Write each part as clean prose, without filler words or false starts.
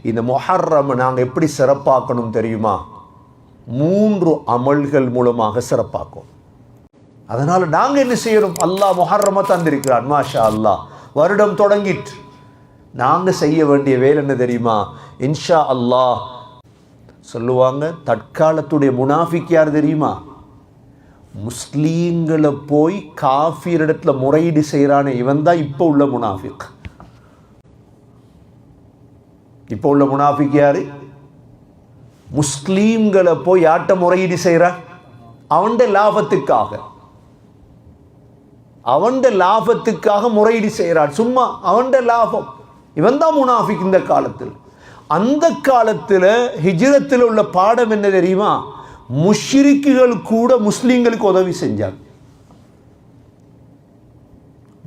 இந்த முஹர்ரம் நாங்கள் எப்படி சிறப்பாக்கணும் தெரியுமா? 3 அமல்கள் மூலமாக சிறப்பாக்கும். அதனால் நாங்கள் என்ன செய்யணும்? அல்லாஹ் முஹர்ரமை தந்திருக்கிறான். மாஷா அல்லாஹ், வருடம் தொடங்கிட்டு நாங்கள் செய்ய வேண்டிய வேலை என்ன தெரியுமா? இன்ஷா அல்லாஹ் சொல்லுவாங்க, தற்காலத்துடைய முனாஃபிக் யார் தெரியுமா? முஸ்லீம்களை போய் காஃபிரிடத்தில் முறையீடு செய்கிறானே, இவன் தான் இப்போ உள்ள முனாஃபிக். இப்போ உள்ள முனாஃபிக் யாரு? முஸ்லீம்களை போய் யார்கிட்ட முறையீடு செய்கிறான்? அவன்ட லாபத்துக்காக முறையீடு செய்கிறான். சும்மா அவன்ட லாபம். இவன் தான் முனாஃபிக் இந்த காலத்தில். அந்த காலத்தில் ஹிஜ்ரத்தில் உள்ள பாடம் என்ன தெரியுமா? முஷ்ரிக்குகள் கூட முஸ்லீம்களுக்கு உதவி செஞ்சாங்க.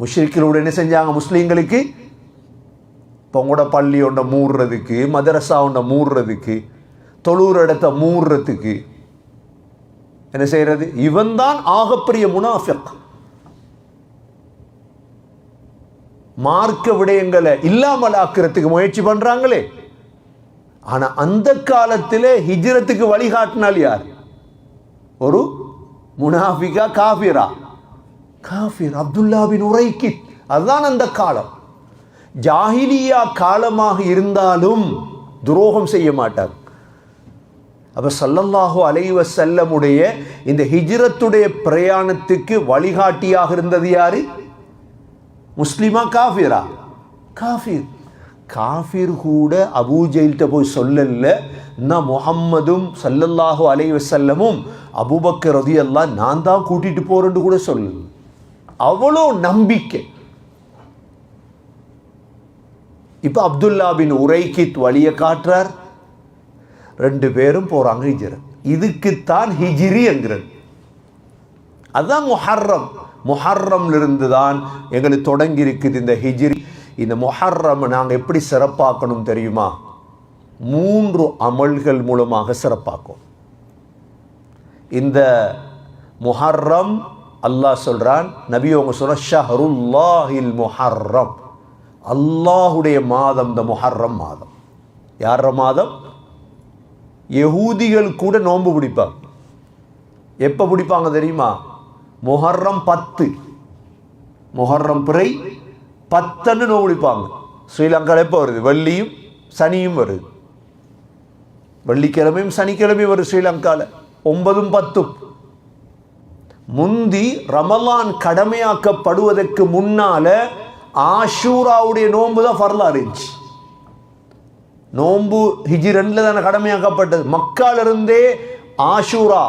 முஷ்ரிக்குகளோட என்ன செஞ்சாங்க? முஸ்லீம்களுக்கு இப்போ உங்களோட பள்ளி ஒன்றை மூடுறதுக்கு, மதரசா ஒன்றை மூடுறதுக்கு, தொழுற இடத்த மூடுறதுக்கு என்ன செய்யறது? இவன் தான் ஆகப்பெரிய முனாஃபிக். மார்க்க விடயங்களை இல்லாமல் ஆக்கிறதுக்கு முயற்சி பண்றாங்களே. ஆனா அந்த காலத்தில் ஹிஜ்ரத்துக்கு வழிகாட்டினால் யார்? ஒரு முனாஃபிகா? காஃபிரா? காஃபிர். அப்துல்லா பின் உரைக்கித். அதுதான் அந்த காலம். ஜாஹிலியா காலமாக இருந்தாலும் துரோகம் செய்ய மாட்டார். அப்ப ஸல்லல்லாஹு அலைஹி வஸல்லமுடைய இந்த ஹிஜ்ரத்துடைய பிரயாணத்துக்கு வழிகாட்டியாக இருந்தது யாரு? முஸ்லிமா காஃபிரா? காஃபிர். காஃபிர் கூட அபூஜெயில்கிட்ட போய் சொல்லல, நான் முஹம்மதும் ஸல்லல்லாஹு அலைஹி வஸல்லமும் அபூபக்கர் ரலியல்லாஹு நான் தான் கூட்டிட்டு போறேன்னு கூட சொல்லல. அவ்வளோ நம்பிக்கை. இப்போ அப்துல்லா பின் உரைக்கித் வழியை காட்டுறார். 2 பேரும் போறாங்க ஹிஜ்ரத். இதுக்குத்தான் ஹிஜ்ரி என்கிறது. அதுதான் முஹர்ரம். முஹர்ரம்ல இருந்து தான் எங்களுக்கு தொடங்கி இருக்குது இந்த ஹிஜ்ரி. இந்த முஹர்ரம் நாங்கள் எப்படி சிறப்பாக்கணும் தெரியுமா? 3 அமல்கள் மூலமாக சிறப்பாக்கும். இந்த முஹர்ரம் அல்லாஹ் சொல்றான், நபி அவங்க சொல்ற ஷஹ்ருல்லாஹில் முஹர்ரம், அல்லாஹுடைய மாதம் இந்த முஹர்ரம் மாதம். யார மாதம்? யஹூதிகள் கூட நோன்பு பிடிப்பாங்க. எப்போ பிடிப்பாங்க தெரியுமா? முஹர்ரம் 10, முஹர்ரம் பிறை 10 நோன்பு பிடிப்பாங்க. ஸ்ரீலங்காவில் எப்போ வருது? வெள்ளியும் சனியும் வருது. வெள்ளிக்கிழமையும் சனிக்கிழமையும் வருது ஸ்ரீலங்காவில். 9ம் 10ம். முந்தி ரமலான் கடமையாக்கப்படுவதற்கு முன்னால ஆஷூராவுடைய நோன்பு தான் ஃபர்லா இருந்துச்சு. நோன்பு ஹிஜ்ரன்ல தானே கடமையாக்கப்பட்டது. மக்காலிருந்தே ஆஷூரா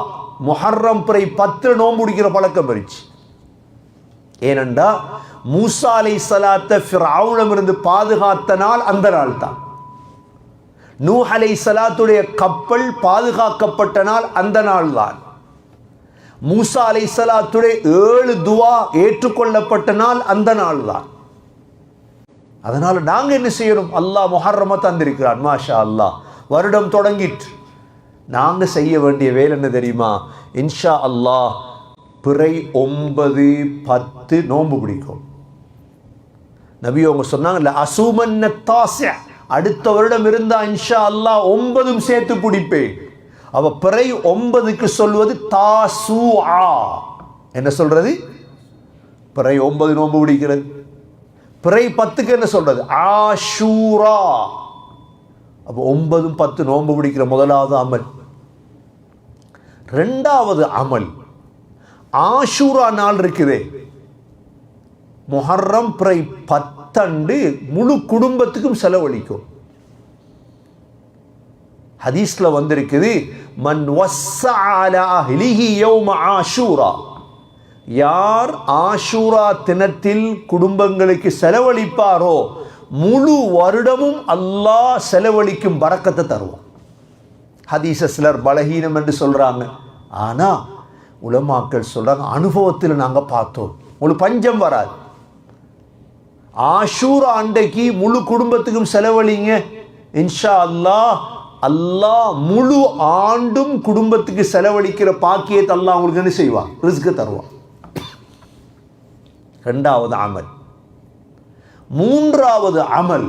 முஹர்ரம் பிறை 10 நோன்பு பிடிக்கிற பழக்கம் இருந்துச்சு. ஏனென்றா மூசா அலைஹிஸ்ஸலாத்தை ஃபிரௌனிடமிருந்து பாதுகாத்த நாள் அந்த நாள் தான். நூஹ் அலைஹிஸ்ஸலாத்துடைய கப்பல் பாதுகாக்கப்பட்ட நாள் அந்த நாள் தான். மூசா அலைஹிஸ்ஸலாத்துடைய 7 துவா ஏற்றுக்கொள்ளப்பட்ட நாள் அந்த நாள் தான். அதனால நாங்க என்ன செய்யணும்? அல்லாஹ் முஹர்ரமை தந்திருக்கிறான். மாஷா அல்லாஹ், வருடம் தொடங்கிட்டு நாங்க செய்ய வேண்டிய வேலை என்ன தெரியுமா? இன்ஷா அல்லாஹ் பிறை 9, 10 நோன்பு பிடிக்கும். நபி அவங்க சொன்னாங்க, அசூமன்ன தாஸி, அடுத்த வருடம் இருந்தா இன்ஷா அல்லாஹ் 9ம் சேர்த்து பிடிப்பேன். அவ பிறை 9க்கு சொல்வது தாசூஆ. என்ன சொல்றது? பிறை 9 நோன்பு பிடிக்கிறது. பிறை 10க்கு என்ன சொல்றது? ஆஷூரா. அப்போ 9ம் 10 நோன்பு பிடிக்கிற முதலாவது அமல். 2வது அமல் ஆஷூரா நாள் இருக்குதே, முஹர்ரம் பிறை 10 முழு குடும்பத்துக்கும் செலவழிக்கும். ஹதீஸ்ல வந்திருக்குது, மன் வஸ்ஸஅ அலா அஹ்லிஹி யௌம ஆஷூரா, யார் ஆஷூரா தினத்தில் குடும்பங்களுக்கு செலவழிப்பாரோ முழு வருடமும் அல்லாஹ் செலவழிக்கும் பரக்கத்தை தருவான். ஹதீஸ சிலர் பலஹீனம் என்று சொல்றாங்க. ஆனா உலமாக்கள் சொல்றாங்க, அனுபவத்தில் நாங்க பார்த்தோம், உங்களுக்கு பஞ்சம் வராது. ஆஷூரா அன்றைக்கு முழு குடும்பத்துக்கும் செலவழிங்க, இன்ஷா அல்லாஹ் அல்லாஹ் முழு ஆண்டும் குடும்பத்துக்கு செலவழிக்கிற பாக்கியத்தை அல்லாஹ் உங்களுக்கு என்ன செய்வான்? ரிஸ்க் தருவான். 2வது அமல் மூன்றாவது அமல்,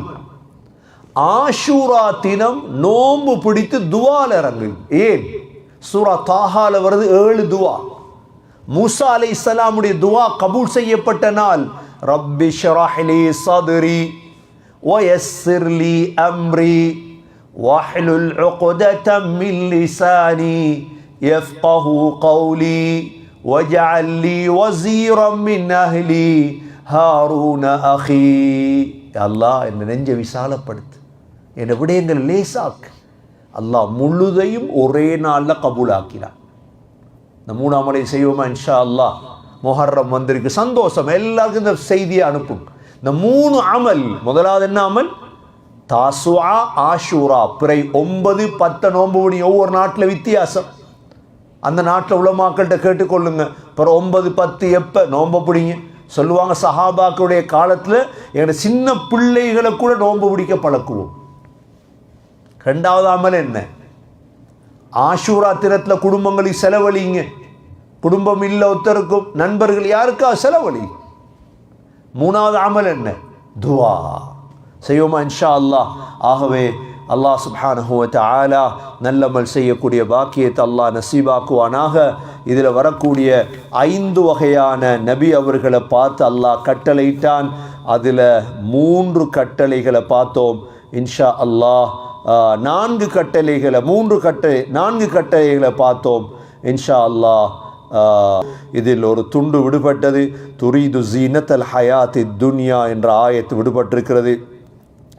ஆஷூரா தினம் நோன்பு பிடித்து துவால இறங்கு. ஏன்? சூரா தாஹால வருது 7 துவா. மூசா அலைஹிஸ்ஸலாமுடைய துவா கபூல் செய்யப்பட்ட நாள். ரப்பி ஷ்ரஹ் லி ஸத்ரி வயஸ்ஸிர் லி அம்ரி வஹ்லுல் உக்ததம் மின் லிசானி யஃப்கஹு கௌலி வஜஅல் லி வஸீரம் மின் அஹ்லி ஹாரூன அஹி. அல்லாஹ் என் நெஞ்சை விசாலப்படுத்து, என் விடயங்கள் லேசாக்கு. அல்லாஹ் முழுதையும் ஒரே நாளில் கபூலாக்கிறான். இந்த 3ஆம் அமலை செய்வோமா? இன்ஷா அல்லாஹ். முஹர்ரம் வந்திருக்கு, சந்தோஷம். எல்லாருக்கும் இந்த செய்தியை அனுப்பும். இந்த 3 அமல். முதலாவது என்ன அமல்? தாசுஆ, ஆஷூரா, பிறை 9, 10 நோன்பு பிடி. ஒவ்வொரு நாட்டில் வித்தியாசம். அந்த நாட்டில் உலமாக்கள்கிட்ட கேட்டுக்கொள்ளுங்க. பிறகு 9, 10 எப்போ நோன்பு பிடிங்க சொல்லுவாங்க. சஹாபாக்களுடைய காலத்தில் எங்களோட சின்ன பிள்ளைகளை கூட நோன்பு பிடிக்க பழக்குவோம். 2வது அமல் என்ன? ஆஷூரா தினத்தில் குடும்பங்களுக்கு செலவழிங்க. குடும்பம் இல்லை ஒருத்தருக்கும், நண்பர்கள் யாருக்கா செலவழி. 3வது அமல் என்ன? துவா செய்வோமா? இன்ஷா அல்லாஹ். ஆகவே அல்லாஹ் சுப்ஹானஹு வ தஆலா நல்லமல் செய்யக்கூடிய பாக்கியத்தை அல்லாஹ் நசீபாக்குவானாக. இதில் வரக்கூடிய 5 வகையான நபி அவர்களை பார்த்து அல்லாஹ் கட்டளையிட்டான். அதில் 3 கட்டளைகளை பார்த்தோம். இன்ஷா அல்லாஹ் 4 கட்டளைகளை பார்த்தோம். இன்ஷா அல்லாஹ் இதில் ஒரு துண்டு விடுபட்டது. துரீது ஜீனத்தல் ஹயாத்தி துன்யா என்ற ஆயத்து விடுபட்டிருக்கிறது.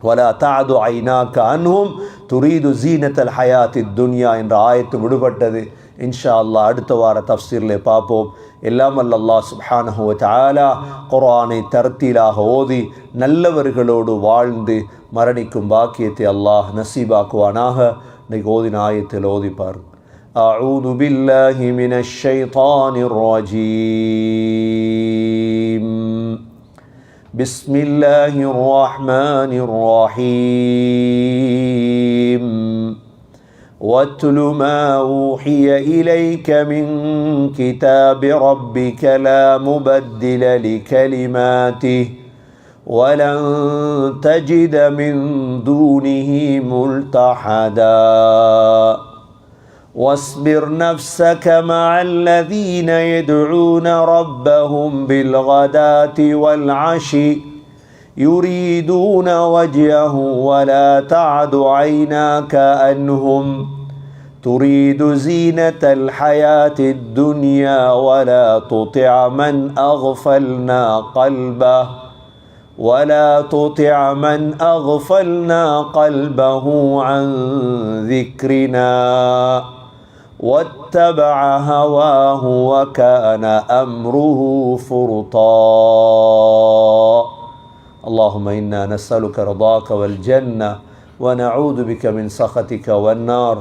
வலா தஅது ஐனாக அன்ஹும் துரீது ஜீனத்தல் ஹயாத்தி துன்யா என்ற ஆயத்து விடுபட்டது. இன்ஷா அல்லாஹ் அடுத்த வார தஃப்சீரில் பார்ப்போம். எல்லாம் அல்லாஹ் சுப்ஹானஹு வ தஆலா குர்ஆனை தர்த்தீலாக ஓதி நல்லவர்களோடு வாழ்ந்து மரணிக்கும் பாக்கியத்தை அல்லாஹ் நசீபாக்குவானாக. இன்னைக்கு ஓதின ஆயத்தில் ஓதிப்பார். அஊது பில்லாஹி மினஷ் ஷைத்தானிர் ரஜீம். பிஸ்மில்லாஹிர் ரஹ்மானிர் ரஹீம். واتل ما أوحي إليك من كتاب ربك لا مبدل لكلماته ولن تجد من دونه ملتحدا واصبر نفسك مع الذين يدعون ربهم بالغداة والعشي يريدون وجهه ولا تعد عيناك عنهم تريد زينة الحياة الدنيا ولا تطع من أغفلنا قلبه عن ذكرنا واتبع هواه وكان أمره فرطا. اللهم إنا نسألك رضاك والجنة ونعوذ بك من سخطك والنار.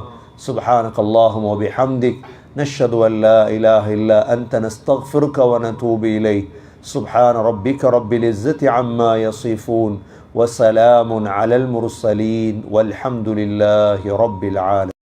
سبحانك اللهم وبحمدك نشهد أن لا إله إلا أنت نستغفرك ونتوب إليك. سبحان ربك رب العزة عما يصفون وسلام على المرسلين والحمد لله رب العالمين.